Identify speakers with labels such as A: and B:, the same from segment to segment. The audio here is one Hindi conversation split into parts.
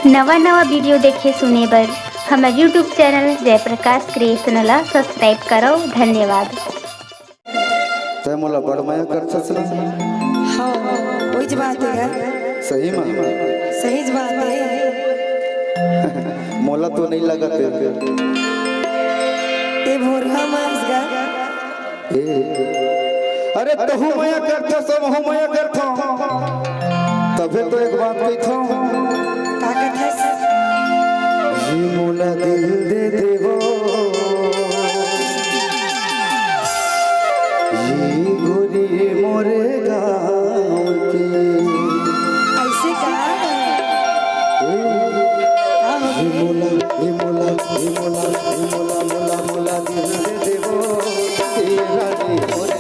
A: नवा नवा वीडियो देखे सुने बर हमारे यूट्यूब चैनल जयप्रकाश क्रिएशन ला सब्सक्राइब करो। धन्यवाद।
B: तय मोला बड़ माया करथस ना।
C: हाँ वही बात है।
B: सही में
C: सही बात है।
B: मोला तो नहीं लगा
C: ते भोर हमस गा।
B: अरे तहु माया करथस सब हम माया करथो तबे तो एक बात कहिथो
C: का कथस
B: जी मोला दिल दे देवो जी गोरी मोरे गाँव के
C: ऐसे का
B: मोला मोला मोला दिल दे देवो तेरा नी मोरे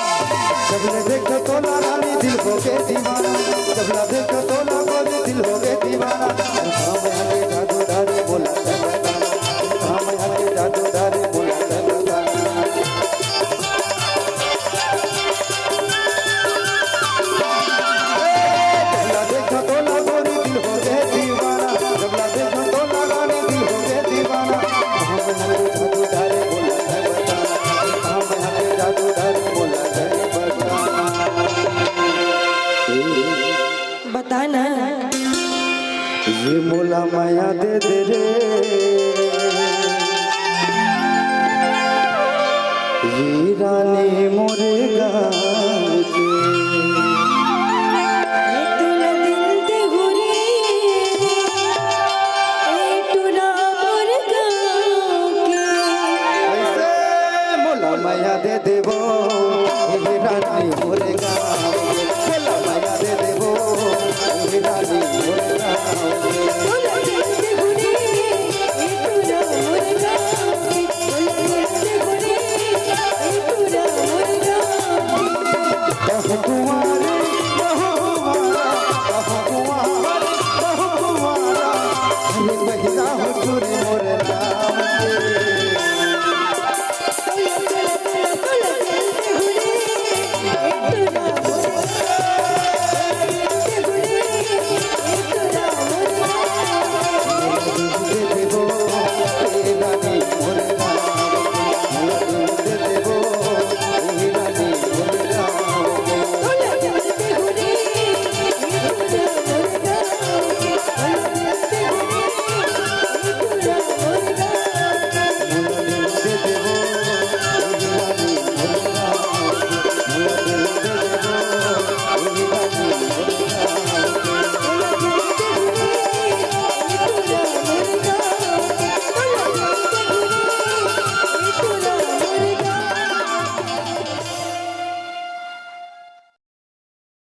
B: देखो तो ना रानी दिल हो गए दीवाना जबला देखो तो ना गोरी दिल हो गए दीवाना हम हके जादू डारे बोला हम हके जादू डारे बोला जबला देखो तो ना गोरी दिल हो गए दीवाना जबला देखो तो ना रानी दिल हो गए दीवाना हम हके जादू डारे बोला हम हके जादू डारे बोला
C: बताना
B: ये मोला माया दे दे रे ये रानी मोरे गाँव के
C: तुला दिल दे गुरी तुला मोर गाँव के
B: ऐसे मोला माया दे देवो ये रानी मोरे गाँव के मोला माया दे देवो ये रानी मोरे गाँव के
C: तुला दिल दे गुरी तुला मोर गाँव के तुला दिल दे गुरी तुला मोर गाँव के
B: कहो कुंवारे कहो कुंवारा कहो कुंवारे कहो कुंवारा